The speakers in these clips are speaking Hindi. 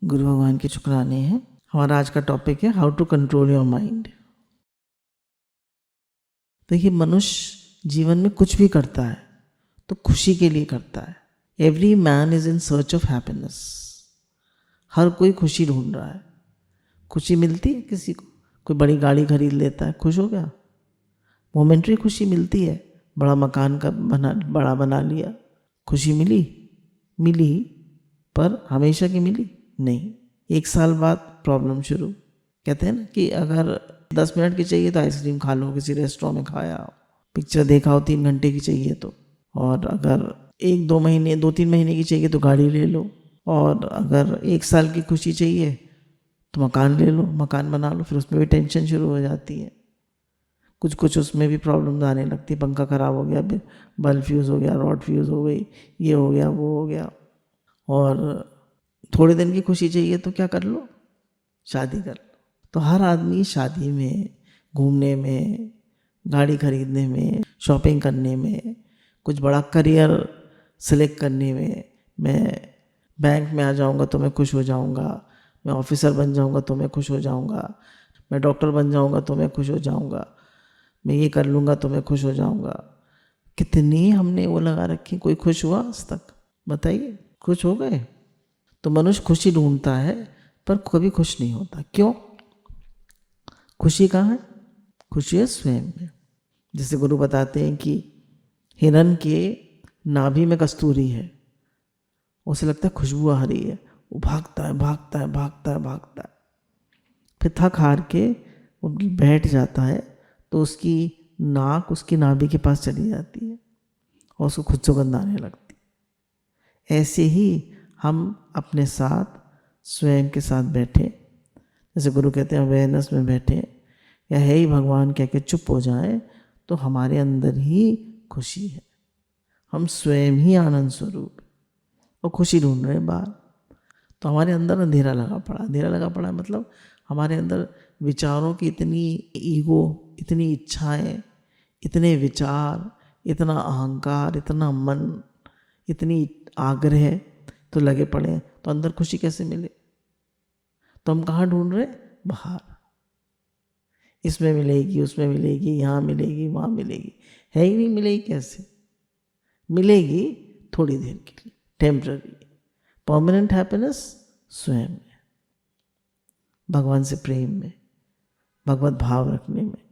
गुरु भगवान के शुक्राने हैं। हमारा आज का टॉपिक है how to control your mind. देखिए, मनुष्य जीवन में कुछ भी करता है तो खुशी के लिए करता है। Every man is in search of happiness. हर कोई खुशी ढूंढ रहा है। खुशी मिलती है किसी को, कोई बड़ी गाड़ी खरीद लेता है, खुश हो गया, मोमेंट्री खुशी मिलती है। बड़ा मकान का बड़ा बना लिया, खुशी मिली, पर हमेशा की मिली नहीं। 1 साल बाद प्रॉब्लम शुरू। कहते हैं ना कि अगर 10 मिनट की चाहिए तो आइसक्रीम खा लो, किसी रेस्टोरेंट में खाया हो, पिक्चर देखा हो 3 घंटे की चाहिए तो, और अगर 1-2 महीने 2-3 महीने की चाहिए तो गाड़ी ले लो, और अगर 1 साल की खुशी चाहिए तो मकान ले लो, मकान बना लो। फिर उसमें भी टेंशन शुरू हो जाती है, कुछ उसमें भी प्रॉब्लम आने लगती है। पंखा ख़राब हो गया, बल्ब फ्यूज़ हो गया, रॉड फ्यूज़ हो गई, ये हो गया, वो हो गया। और थोड़े दिन की खुशी चाहिए तो क्या कर लो, शादी कर लो। तो हर आदमी शादी में, घूमने में, गाड़ी खरीदने में, शॉपिंग करने में, कुछ बड़ा करियर सेलेक्ट करने में, मैं बैंक में आ जाऊंगा तो मैं खुश हो जाऊंगा, मैं ऑफिसर बन जाऊंगा तो मैं खुश हो जाऊंगा, मैं डॉक्टर बन जाऊंगा तो मैं खुश हो जाऊंगा, मैं ये कर लूँगा तो मैं खुश हो जाऊंगा। कितनी हमने वो लगा रखी, कोई खुश हुआ आज तक? बताइए, खुश हो गए? तो मनुष्य खुशी ढूंढता है पर कभी खुश नहीं होता। क्यों? खुशी कहाँ है? खुशी है स्वयं में। जैसे गुरु बताते हैं कि हिरन के नाभि में कस्तूरी है, उसे लगता है खुशबू आ रही है, वो भागता है। फिर थक हार के वो बैठ जाता है तो उसकी नाक उसकी नाभि के पास चली जाती है और उसको खुद सुगंध आने लगती है। ऐसे ही हम अपने साथ, स्वयं के साथ बैठे, जैसे गुरु कहते हैं अवेयरनेस में बैठे, या है ही भगवान कह के चुप हो जाए, तो हमारे अंदर ही खुशी है। हम स्वयं ही आनंद स्वरूप और खुशी ढूंढ रहे हैं बाहर। तो हमारे अंदर अंधेरा लगा पड़ा मतलब हमारे अंदर विचारों की इतनी ईगो, इतनी इच्छाएं, इतने विचार, इतना अहंकार, इतना मन, इतनी आग्रह तो लगे पड़े हैं। तो अंदर खुशी कैसे मिले? तो हम कहाँ ढूंढ रहे? बाहर। इसमें मिलेगी, उसमें मिलेगी, यहाँ मिलेगी, वहाँ मिलेगी, है ही नहीं। मिलेगी कैसे? मिलेगी थोड़ी देर के लिए, टेम्पररी। परमानेंट हैप्पीनेस स्वयं में, भगवान से प्रेम में, भगवत भाव रखने में,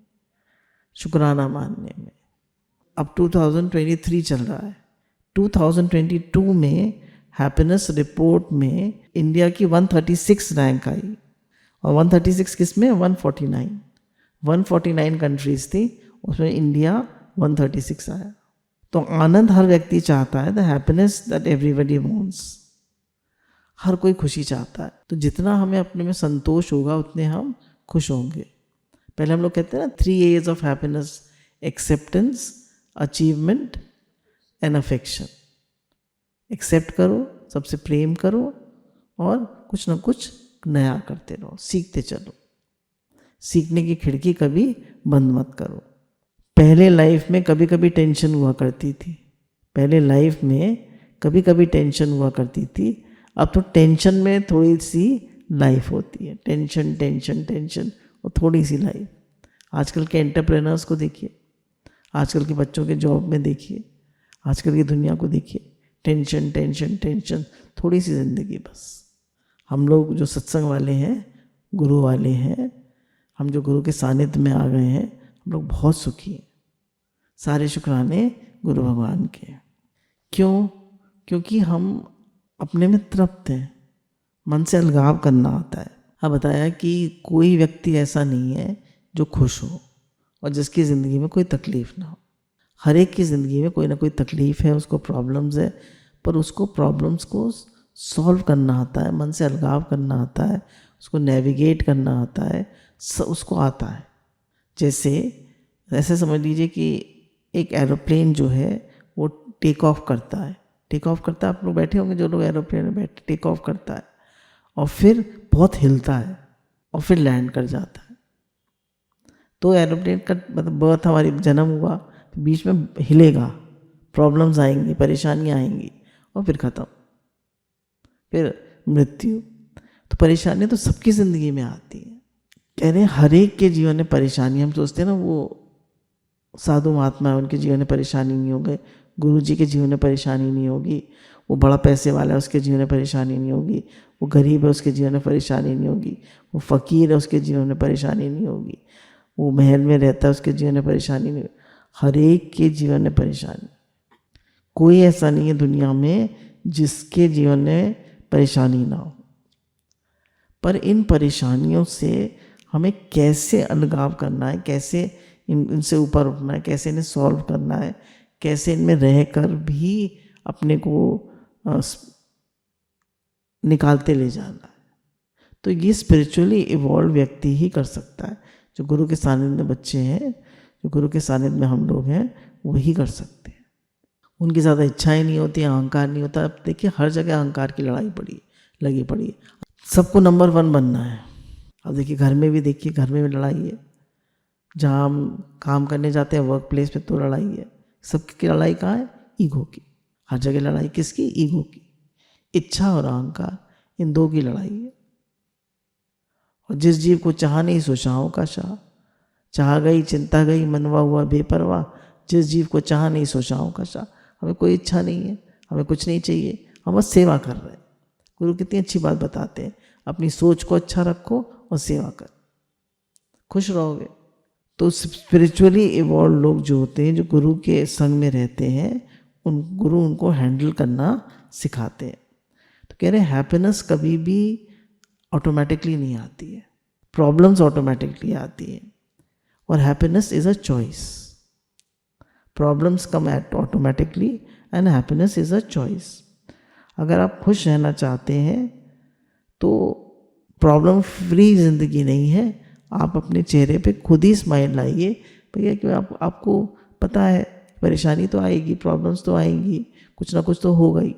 शुक्राना मानने में। अब 2023 चल रहा है। 2022 में हैप्पीनेस रिपोर्ट में इंडिया की 136 रैंक आई। और 136 किस में? 149 कंट्रीज थी, उसमें इंडिया 136 आया। तो आनंद हर व्यक्ति चाहता है, the happiness that everybody wants. हर कोई खुशी चाहता है। तो जितना हमें अपने में संतोष होगा उतने हम खुश होंगे। पहले हम लोग कहते हैं ना 3 A's of happiness: acceptance, achievement and affection. Accept करो, सबसे प्रेम करो, और कुछ ना कुछ नया करते रहो, सीखते चलो। सीखने की खिड़की कभी बंद मत करो। पहले लाइफ में कभी कभी टेंशन हुआ करती थी, अब तो टेंशन में थोड़ी सी लाइफ होती है। टेंशन और थोड़ी सी लाइफ। आजकल के एंटरप्रेनर्स को देखिए, आजकल के बच्चों के जॉब में देखिए, आजकल की दुनिया को देखिए, टेंशन, थोड़ी सी ज़िंदगी बस। हम लोग जो सत्संग वाले हैं, गुरु वाले हैं, हम जो गुरु के सानिध्य में आ गए हैं, हम लोग बहुत सुखी हैं। सारे शुक्राने गुरु भगवान के। क्यों? क्योंकि हम अपने में तृप्त हैं, मन से अलगाव करना आता है। अब बताया कि कोई व्यक्ति ऐसा नहीं है जो खुश हो और जिसकी ज़िंदगी में कोई तकलीफ़ ना हो। हर एक की ज़िंदगी में कोई ना कोई तकलीफ़ है, उसको प्रॉब्लम्स है, पर उसको प्रॉब्लम्स को सॉल्व करना आता है, मन से अलगाव करना आता है, उसको नेविगेट करना आता है, उसको आता है। जैसे ऐसे समझ लीजिए कि एक एरोप्लेन जो है वो टेक ऑफ करता है। आप लोग बैठे होंगे, जो लोग एरोप्लेन में बैठे, टेक ऑफ करता है और फिर बहुत हिलता है और फिर लैंड कर जाता है। तो एरोप्लेन का मतलब बर्थ, हमारी जन्म हुआ, बीच में हिलेगा, प्रॉब्लम्स आएंगी, परेशानियाँ आएंगी और फिर ख़त्म, फिर मृत्यु। तो परेशानी तो सबकी ज़िंदगी में आती है। कह रहे हैं हर एक के जीवन में परेशानी, हम सोचते हैं ना वो साधु महात्मा है उनके जीवन में परेशानी नहीं होगी, गुरु जी के जीवन में परेशानी नहीं होगी, वो बड़ा पैसे वाला है उसके जीवन में परेशानी नहीं होगी, वो गरीब है उसके जीवन में परेशानी नहीं होगी, वो फ़कीर है उसके जीवन में परेशानी नहीं होगी, वो महल में रहता है उसके जीवन में परेशानी नहीं होगी। हर एक के जीवन में परेशानी, कोई ऐसा नहीं है दुनिया में जिसके जीवन में परेशानी ना हो। पर इन परेशानियों से हमें कैसे अलगाव करना है, कैसे इनसे ऊपर उठना है, कैसे इन्हें सॉल्व करना है, कैसे इनमें रहकर भी अपने को निकालते ले जाना है, तो ये स्पिरिचुअली इवॉल्व व्यक्ति ही कर सकता है। जो गुरु के सानिध्य में बच्चे हैं, जो गुरु के सानिध्य में हम लोग हैं, वही कर सकते हैं। उनकी ज़्यादा इच्छाएं नहीं होती, अहंकार नहीं होता। अब देखिए हर जगह अहंकार की लड़ाई लगी पड़ी है, सबको नंबर 1 बनना है। अब देखिए घर में भी देखिए, घर में भी लड़ाई है, जहाँ हम काम करने जाते हैं वर्क प्लेस पे तो लड़ाई है। सबकी लड़ाई कहाँ है? ईगो की। हर जगह लड़ाई किसकी? ईगो की। इच्छा और अहंकार, इन दो की लड़ाई है। और जिस जीव को चाह नहीं सो शाहों का शाह, चाह गई चिंता गई मनवा हुआ बेपरवाह। जिस जीव को चाह नहीं सो शाहों का शाह। हमें कोई इच्छा नहीं है, हमें कुछ नहीं चाहिए, हम बस सेवा कर रहे हैं। गुरु कितनी अच्छी बात बताते हैं, अपनी सोच को अच्छा रखो और सेवा कर, खुश रहोगे। तो स्पिरिचुअली इवॉल्व लोग जो होते हैं, जो गुरु के संग में रहते हैं, गुरु उनको हैंडल करना सिखाते हैं। तो कह रहे हैं हैप्पीनेस कभी भी ऑटोमेटिकली नहीं आती है, प्रॉब्लम्स ऑटोमेटिकली आती है, और happiness is a choice. Problems come automatically and happiness is a choice. अगर आप खुश रहना चाहते हैं तो प्रॉब्लम फ्री ज़िंदगी नहीं है। आप अपने चेहरे पे खुद ही स्माइल लाइए भैया, कि आपको पता है परेशानी तो आएगी, प्रॉब्लम्स तो आएंगी, कुछ ना कुछ तो होगा ही।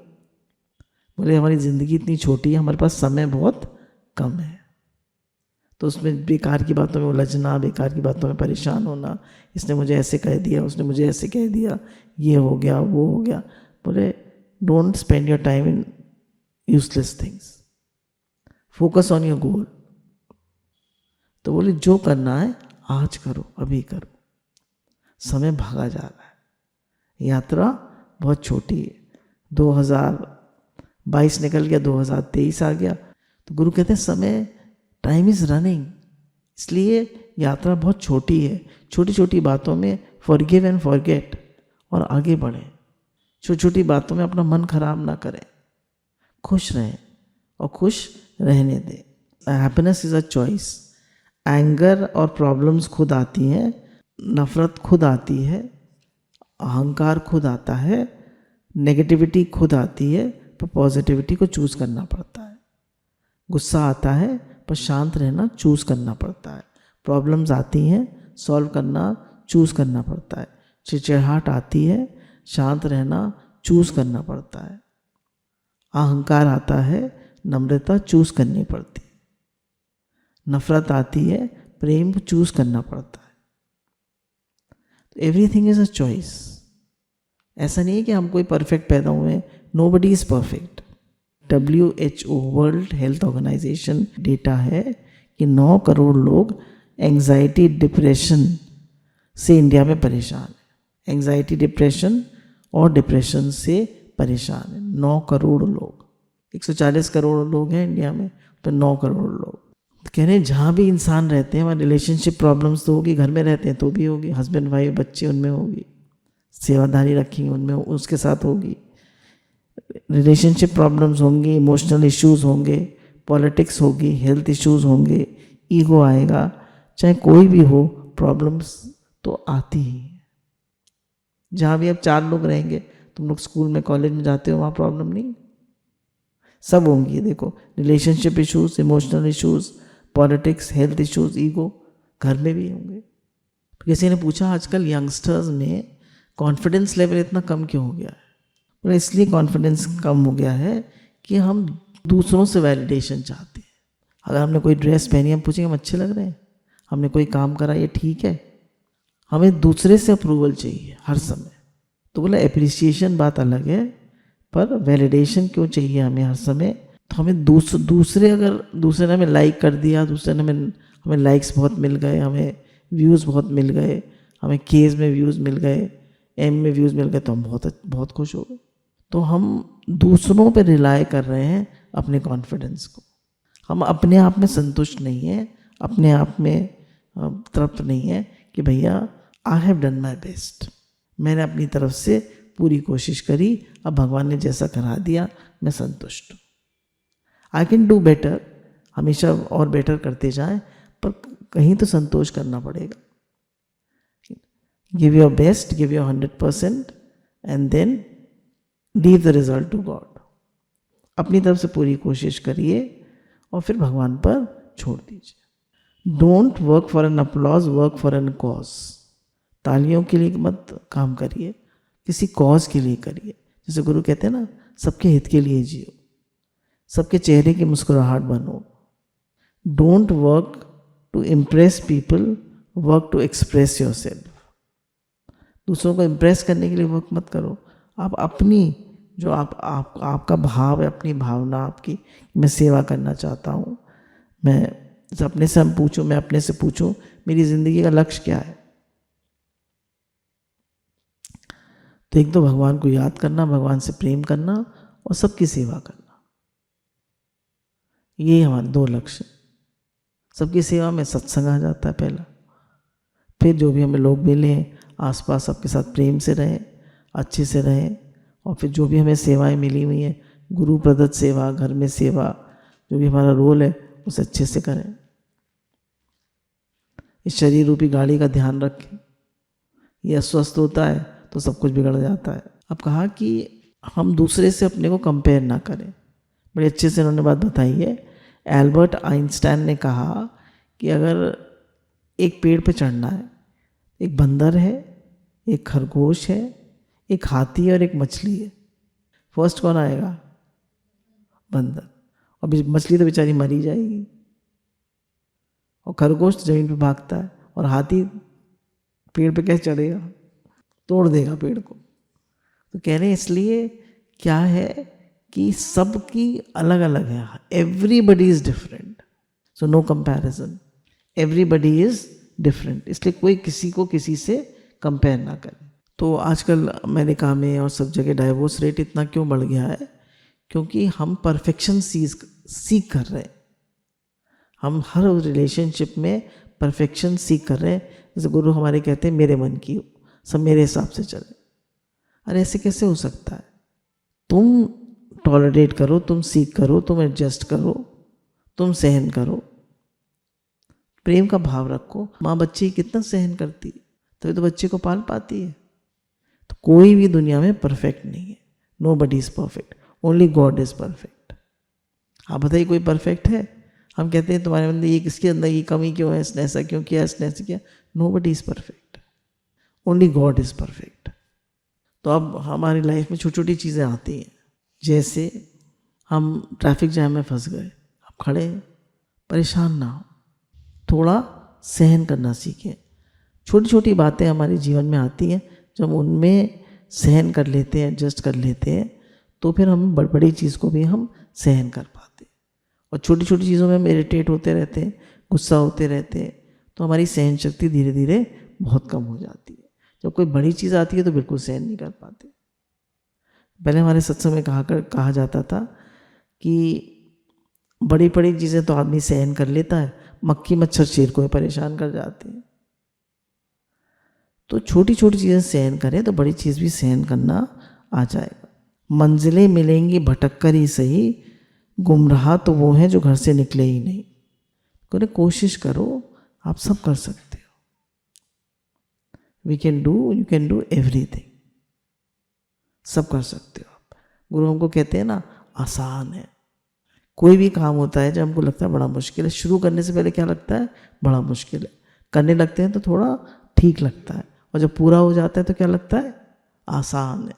बोले हमारी ज़िंदगी इतनी छोटी है, हमारे पास समय बहुत कम है, तो उसमें बेकार की बातों में उलझना, बेकार की बातों में परेशान होना, इसने मुझे ऐसे कह दिया, उसने मुझे ऐसे कह दिया, ये हो गया वो हो गया। बोले don't spend your time in useless things, focus on your goal. तो बोले जो करना है आज करो, अभी करो, समय भागा जा रहा है, यात्रा बहुत छोटी है। 2022 निकल गया, 2023 आ गया। तो गुरु कहते हैं समय, टाइम इज रनिंग, इसलिए यात्रा बहुत छोटी है। छोटी छोटी बातों में फॉरगिव एंड फॉरगेट और आगे बढ़ें। छोटी छोटी बातों में अपना मन खराब ना करें, खुश रहें और खुश रहने दें। Happiness is a choice. Anger और प्रॉब्लम्स खुद आती हैं, नफरत खुद आती है, अहंकार खुद आता है, नेगेटिविटी खुद आती है, पर पॉजिटिविटी को चूज करना पड़ता है। गुस्सा आता है पर शांत रहना चूज करना पड़ता है। प्रॉब्लम्स आती हैं, सॉल्व करना चूज करना पड़ता है। चिड़चिड़ाहट आती है, शांत रहना चूज करना पड़ता है। अहंकार आता है, नम्रता चूज करनी पड़ती है। नफरत आती है, प्रेम चूज करना पड़ता है। Everything is a choice. ऐसा नहीं है कि हम कोई परफेक्ट पैदा हुए हैं, nobody is perfect. WHO world health organization data है कि 9 करोड़ लोग एंजाइटी डिप्रेशन से इंडिया में परेशान है। एंजाइटी डिप्रेशन और डिप्रेशन से परेशान है 9 करोड़ लोग। 140 करोड़ लोग हैं इंडिया में, तो 9 करोड़ लोग। कह रहे हैं जहाँ भी इंसान रहते हैं वहाँ रिलेशनशिप प्रॉब्लम्स तो होगी, घर में रहते हैं तो भी होगी, हस्बैंड वाइफ बच्चे उनमें होगी, सेवादारी रखी उनमें उसके साथ होगी, रिलेशनशिप प्रॉब्लम्स होंगी, इमोशनल इश्यूज होंगे, पॉलिटिक्स होगी, हेल्थ इश्यूज होंगे, ईगो आएगा। चाहे कोई भी हो, प्रॉब्लम्स तो आती ही है। जहाँ भी अब 4 लोग रहेंगे, तुम लोग स्कूल में कॉलेज में जाते हो, वहाँ प्रॉब्लम नहीं, सब होंगी। देखो relationship issues, emotional issues, politics, health issues, ego, घर में भी होंगे। किसी ने पूछा आजकल यंगस्टर्स में कॉन्फिडेंस लेवल इतना कम क्यों हो गया है? बोले इसलिए कॉन्फिडेंस कम हो गया है कि हम दूसरों से वैलिडेशन चाहते हैं। अगर हमने कोई ड्रेस पहनी, हम पूछेंगे हम अच्छे लग रहे हैं, हमने कोई काम करा ये ठीक है, हमें दूसरे से अप्रूवल चाहिए हर समय। तो बोला एप्रिसिएशन बात अलग है, पर वैलिडेशन क्यों चाहिए हमें हर समय? तो हमें दूसरे ने हमें लाइक कर दिया, दूसरे ने हमें लाइक्स बहुत मिल गए, हमें व्यूज़ बहुत मिल गए, हमें केस में व्यूज़ मिल गए, एम में व्यूज़ मिल गए, तो हम बहुत खुश हो गए। तो हम दूसरों पे रिलाय कर रहे हैं अपने कॉन्फिडेंस को। हम अपने आप में संतुष्ट नहीं हैं, अपने आप में तृप्त नहीं है कि भैया I have done my best, मैंने अपनी तरफ से पूरी कोशिश करी, अब भगवान ने जैसा करा दिया मैं संतुष्ट हूँ। आई कैन डू बेटर, हमेशा और बेटर करते जाएं, पर कहीं तो संतोष करना पड़ेगा। Give your best, give your 100% and then leave the result to God. अपनी तरफ से पूरी कोशिश करिए और फिर भगवान पर छोड़ दीजिए। Don't work for an applause, work for an cause. तालियों के लिए मत काम करिए, किसी कॉज के लिए करिए। जैसे गुरु कहते हैं ना, सबके हित के लिए जियो, सबके चेहरे की मुस्कुराहट बनो। Don't work to impress people, work to express yourself. दूसरों को इम्प्रेस करने के लिए वर्क मत करो, आप अपनी जो आपका भाव है, अपनी भावना आपकी, मैं सेवा करना चाहता हूँ, मैं अपने से मैं अपने से पूछूं मेरी ज़िंदगी का लक्ष्य क्या है। तो एक तो भगवान को याद करना, भगवान से प्रेम करना और सबकी सेवा करना, ये हमारे 2 लक्ष्य। सबकी सेवा में सत्संग आ जाता है पहला, फिर जो भी हमें लोग मिले आसपास सबके साथ प्रेम से रहें, अच्छे से रहें, और फिर जो भी हमें सेवाएं मिली हुई हैं, गुरु प्रदत्त सेवा, घर में सेवा, जो भी हमारा रोल है उसे अच्छे से करें। इस शरीर रूपी गाड़ी का ध्यान रखें, ये अस्वस्थ होता है तो सब कुछ बिगड़ जाता है। अब कहा कि हम दूसरे से अपने को कंपेयर ना करें, बड़े अच्छे से उन्होंने बात बताई है। एल्बर्ट आइंस्टाइन ने कहा कि अगर एक पेड़ पे चढ़ना है, एक बंदर है, एक खरगोश है, एक हाथी है और एक मछली है, फर्स्ट कौन आएगा? बंदर। और मछली तो बेचारी मरी जाएगी, और खरगोश जमीन पे भागता है, और हाथी पेड़ पे कैसे चढ़ेगा? तोड़ देगा पेड़ को। तो कह रहे हैं इसलिए क्या है कि सबकी अलग अलग है, everybody is different, so no comparison, everybody is different, इसलिए कोई किसी को किसी से कंपेयर ना करे। तो आजकल अमेरिका में और सब जगह डाइवोर्स रेट इतना क्यों बढ़ गया है? क्योंकि हम परफेक्शन सीख कर रहे हैं, हम हर रिलेशनशिप में परफेक्शन सीख कर रहे हैं। जैसे गुरु हमारे कहते हैं मेरे मन की हो, सब मेरे हिसाब से चले। अरे ऐसे कैसे हो सकता है? तुम टॉलरेट करो, तुम सीख करो, तुम एडजस्ट करो, तुम सहन करो, प्रेम का भाव रखो। माँ बच्चे कितना सहन करती है, तभी तो बच्चे को पाल पाती है। तो कोई भी दुनिया में परफेक्ट नहीं है, nobody is perfect, only God is perfect. आप बताइए कोई परफेक्ट है? हम कहते हैं तुम्हारे अंदर ये, किसके अंदर ये कमी क्यों है, इसने ऐसा क्यों किया, इसने ऐसा किया। Nobody is perfect, only God is perfect. तो अब हमारी लाइफ में छोटी छोटी चीज़ें आती हैं, जैसे हम ट्रैफिक जैम में फंस गए, आप खड़े हैं, परेशान ना हो, थोड़ा सहन करना सीखें। छोटी छोटी बातें हमारे जीवन में आती हैं, जब उनमें सहन कर लेते हैं, एडजस्ट कर लेते हैं, तो फिर हम बड़ी चीज़ को भी हम सहन कर पाते हैं। और छोटी छोटी चीज़ों में हम इरिटेट होते रहते हैं, गुस्सा होते रहते हैं, तो हमारी सहन शक्ति धीरे धीरे बहुत कम हो जाती है। जब कोई बड़ी चीज़ आती है तो बिल्कुल सहन नहीं कर पाते। पहले हमारे सत्संग में कहा जाता था कि बड़ी बड़ी चीज़ें तो आदमी सहन कर लेता है, मक्खी मच्छर शेर को परेशान कर जाते हैं। तो छोटी छोटी चीज़ें सहन करें तो बड़ी चीज़ भी सहन करना आ जाएगा। मंजिलें मिलेंगी भटक कर ही सही, गुमराह तो वो हैं जो घर से निकले ही नहीं। तो कोशिश करो, आप सब कर सकते हो। We can do, you can do everything, सब कर सकते हो आप। गुरु हमको कहते हैं ना, आसान है। कोई भी काम होता है जब हमको लगता है बड़ा मुश्किल है, शुरू करने से पहले क्या लगता है? बड़ा मुश्किल है। करने लगते हैं तो थोड़ा ठीक लगता है, और जब पूरा हो जाता है तो क्या लगता है? आसान है।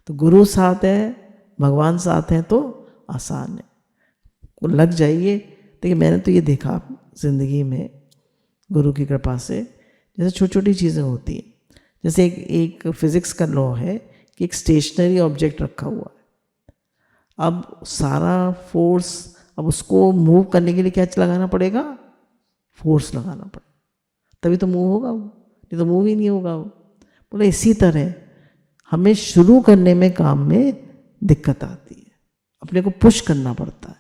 तो गुरु साथ है, भगवान साथ हैं तो आसान है। लग जाइए। देखिए मैंने तो ये देखा जिंदगी में गुरु की कृपा से, जैसे छोटी छोटी चीज़ें होती हैं। जैसे एक फिजिक्स का लॉ है कि एक स्टेशनरी ऑब्जेक्ट रखा हुआ है, अब सारा फोर्स, अब उसको मूव करने के लिए क्या लगाना पड़ेगा? फोर्स लगाना पड़ेगा, तभी तो मूव होगा वो, नहीं तो मूव ही नहीं होगा वो। बोले इसी तरह हमें शुरू करने में काम में दिक्कत आती है, अपने को पुश करना पड़ता है,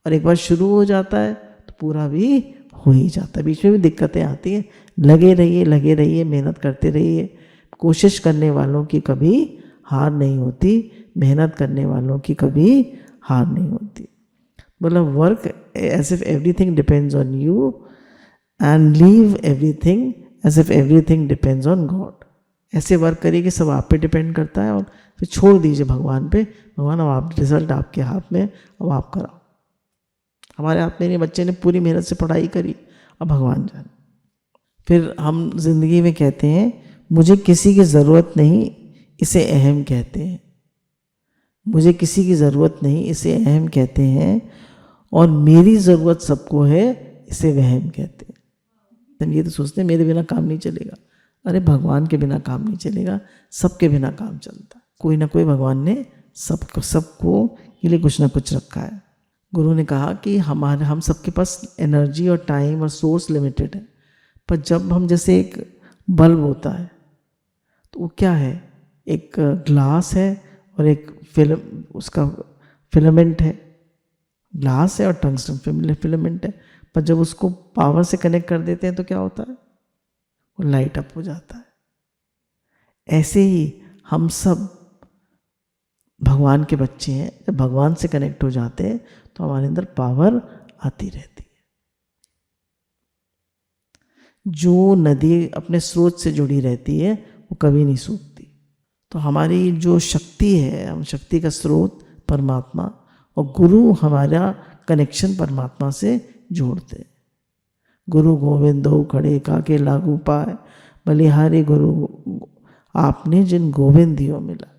और एक बार शुरू हो जाता है तो पूरा भी हो ही जाता है। बीच में भी दिक्कतें आती हैं, लगे रहिए, मेहनत करते रहिए। कोशिश करने वालों की कभी हार नहीं होती, मेहनत करने वालों की कभी हार नहीं होती। बोला work as if everything depends on you and leave everything as if everything depends on God. ऐसे वर्क करिए कि सब आप पे डिपेंड करता है, और फिर छोड़ दीजिए भगवान पे। भगवान अब आप, रिजल्ट आपके हाथ में, अब आप कराओ। हमारे हाथ में नहीं, बच्चे ने पूरी मेहनत से पढ़ाई करी, अब भगवान जाने। फिर हम जिंदगी में कहते हैं मुझे किसी की ज़रूरत नहीं, इसे अहम कहते हैं। मुझे किसी की ज़रूरत नहीं, इसे अहम कहते हैं, और मेरी ज़रूरत सबको है, इसे वहम कहते हैं। हम ये तो सोचते हैं मेरे बिना काम नहीं चलेगा। अरे भगवान के बिना काम नहीं चलेगा, सबके बिना काम चलता है। कोई ना कोई भगवान ने सबको के लिए कुछ ना कुछ रखा है। गुरु ने कहा कि हम सबके पास एनर्जी और टाइम और सोर्स लिमिटेड है, पर जब हम, जैसे एक बल्ब होता है तो वो क्या है, एक ग्लास है और एक फिल्म, उसका फिलामेंट है, ग्लास है और टंगस्टन फिलामेंट है, पर जब उसको पावर से कनेक्ट कर देते हैं तो क्या होता है, वो लाइट अप हो जाता है। ऐसे ही हम सब भगवान के बच्चे हैं, जब भगवान से कनेक्ट हो जाते हैं तो हमारे अंदर पावर आती रहती है। जो नदी अपने स्रोत से जुड़ी रहती है वो कभी नहीं सूखती। तो हमारी जो शक्ति है, हम शक्ति का स्रोत परमात्मा, और गुरु हमारा कनेक्शन परमात्मा से जोड़ते हैं। गुरु गोविंद दो खड़े काके लागू पाए, बलिहारी गुरु आपने जिन गोविंद दियो मिला।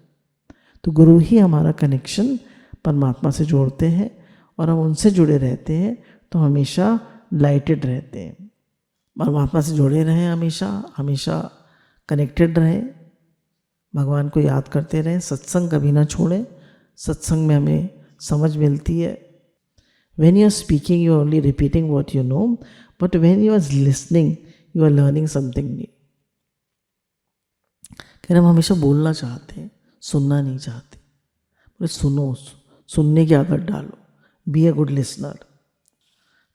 तो गुरु ही हमारा कनेक्शन परमात्मा से जोड़ते हैं, और हम उनसे जुड़े रहते हैं तो हमेशा लाइटेड रहते हैं। परमात्मा से जुड़े रहें, हमेशा कनेक्टेड रहें, भगवान को याद करते रहें, सत्संग कभी ना छोड़ें। सत्संग में हमें समझ मिलती है। When you are speaking, you are only repeating what you know, but when you are listening, you are learning something new. कहना हम हमेशा बोलना चाहते हैं, सुनना नहीं चाहते। बोले सुनो, सुनने की आदत डालो, be a good listener.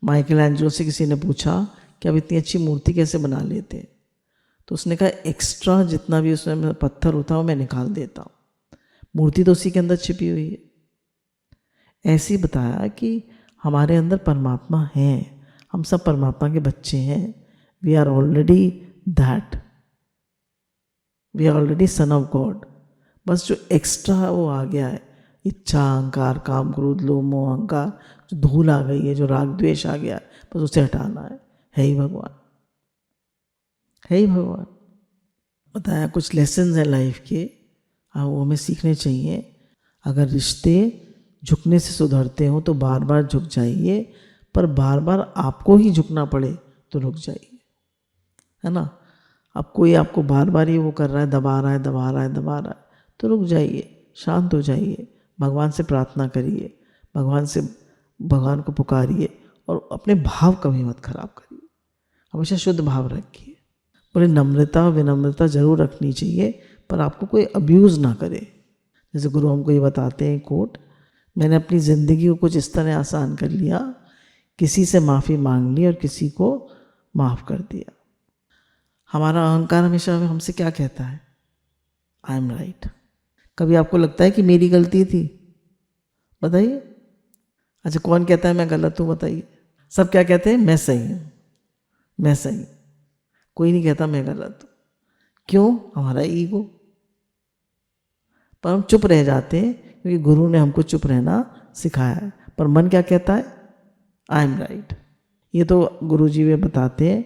Michelangelo से किसी ने पूछा कि आप इतनी अच्छी मूर्ति कैसे बना लेते हैं, तो उसने कहा एक्स्ट्रा जितना भी उसमें पत्थर होता है वो मैं निकाल देता हूँ, मूर्ति तो उसी के अंदर छिपी हुई है। ऐसे ही बताया कि हमारे अंदर परमात्मा है, हम सब परमात्मा के बच्चे हैं। We are already that, we are already son of God. बस जो एक्स्ट्रा वो आ गया है, इच्छा अहंकार काम क्रोध लोभ मोह अहंकार, जो धूल आ गई है, जो राग द्वेष आ गया है, बस उसे हटाना है ही भगवान, है ही भगवान। बताया कुछ लेसन्स हैं लाइफ के, वो हमें सीखने चाहिए। अगर रिश्ते झुकने से सुधरते हो तो बार बार झुक जाइए, पर बार बार आपको ही झुकना पड़े तो रुक जाइए, है ना। अब कोई आपको बार बार ही वो कर रहा है, दबा रहा है, तो रुक जाइए, शांत हो जाइए, भगवान से प्रार्थना करिए, भगवान को पुकारिए, और अपने भाव कभी मत खराब करिए, हमेशा शुद्ध भाव रखिए। बोले नम्रता विनम्रता जरूर रखनी चाहिए, पर आपको कोई अब्यूज़ ना करे। जैसे गुरु हमको ये बताते हैं कोट, मैंने अपनी ज़िंदगी को कुछ इस तरह आसान कर लिया, किसी से माफ़ी मांग ली और किसी को माफ़ कर दिया। हमारा अहंकार हमेशा हमसे क्या कहता है, आई एम राइट। कभी आपको लगता है कि मेरी गलती थी? बताइए। अच्छा कौन कहता है मैं गलत हूँ? बताइए। सब क्या कहते हैं, मैं सही हूँ, मैं सही। कोई नहीं कहता मैं गलत हूँ। क्यों? हमारा ईगो। पर हम चुप रह जाते हैं क्योंकि गुरु ने हमको चुप रहना सिखाया है। पर मन क्या कहता है, आई एम राइट। ये तो गुरुजी वे बताते हैं,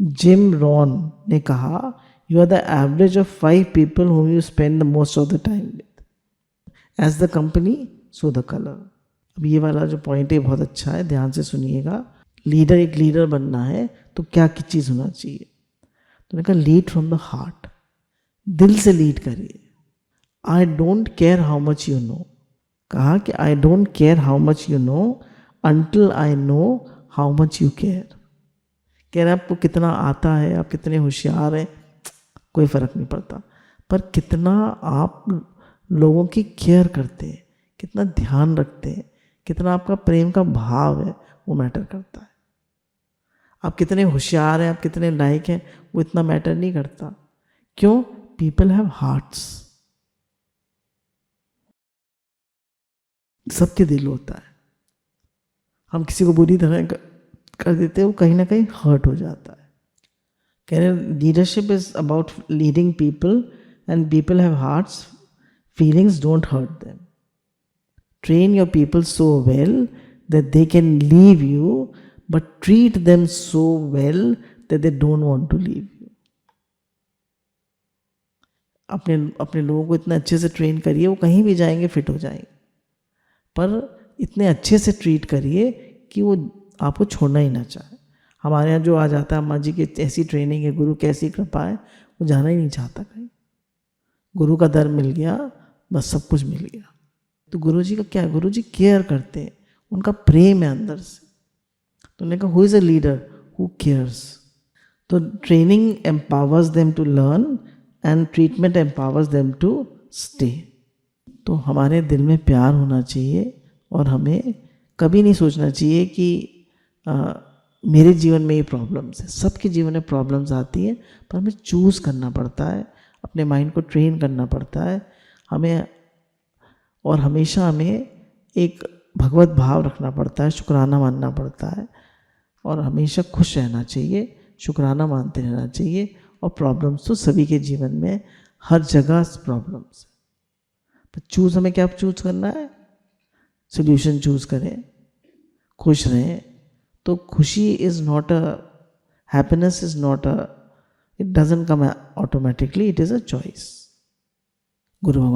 जिम रॉन ने कहा, you are the average of 5 people whom you spend the most of the time with. As the company, so the color. अब ये वाला जो पॉइंट है बहुत अच्छा है, ध्यान से सुनिएगा। एक लीडर बनना है तो क्या की चीज़ होना चाहिए? तो मैंने कहा लीड फ्रॉम द हार्ट, दिल से लीड करिए। I don't care how much you know, कहा कि I don't care how much you know until I know how much you care. कह रहे आपको कितना आता है, आप कितने होशियार हैं, कोई फ़र्क नहीं पड़ता, पर कितना आप लोगों की केयर करते हैं, कितना ध्यान रखते हैं, कितना आपका प्रेम का भाव है, वो मैटर करता है। आप कितने होशियार हैं, आप कितने लायक हैं, वो इतना मैटर नहीं करता। क्यों? People have hearts. सबके दिल होता है। हम किसी को बुरी तरह कर देते हैं, वो कहीं ना कहीं हर्ट हो जाता है। कह रहे leadership is about leading people and people have hearts, feelings don't hurt them. Train your people so well that they can leave you, but treat them so well that they don't want to leave you. अपने अपने लोगों को इतना अच्छे से ट्रेन करिए, वो कहीं भी जाएंगे फिट हो जाएंगे, पर इतने अच्छे से ट्रीट करिए कि वो आपको छोड़ना ही ना चाहे। हमारे यहाँ जो आ जाता है, अम्मा जी की ऐसी ट्रेनिंग है, गुरु की ऐसी कृपा है, वो जाना ही नहीं चाहता कहीं। गुरु का दर मिल गया, बस सब कुछ मिल गया। तो गुरु जी का क्या है? गुरु जी केयर करते हैं, उनका प्रेम है अंदर से। तो उन्होंने कहा who is a leader who cares. तो training empowers them to learn and treatment empowers them to stay. तो हमारे दिल में प्यार होना चाहिए और हमें कभी नहीं सोचना चाहिए कि मेरे जीवन में ये प्रॉब्लम्स है। सबके जीवन में प्रॉब्लम्स आती हैं, पर हमें चूज़ करना पड़ता है, अपने माइंड को ट्रेन करना पड़ता है हमें, और हमेशा हमें एक भगवत भाव रखना पड़ता है, शुक्राना मानना पड़ता है, और हमेशा खुश रहना चाहिए, शुक्राना मानते रहना चाहिए। और प्रॉब्लम्स तो सभी के जीवन में हर जगह प्रॉब्लम्स है, पर चूज़ हमें क्या चूज़ करना है? सोल्यूशन चूज़ करें, खुश रहें। तो खुशी is not a, happiness is not a, it doesn't come automatically, it is a choice. गुरु भगवान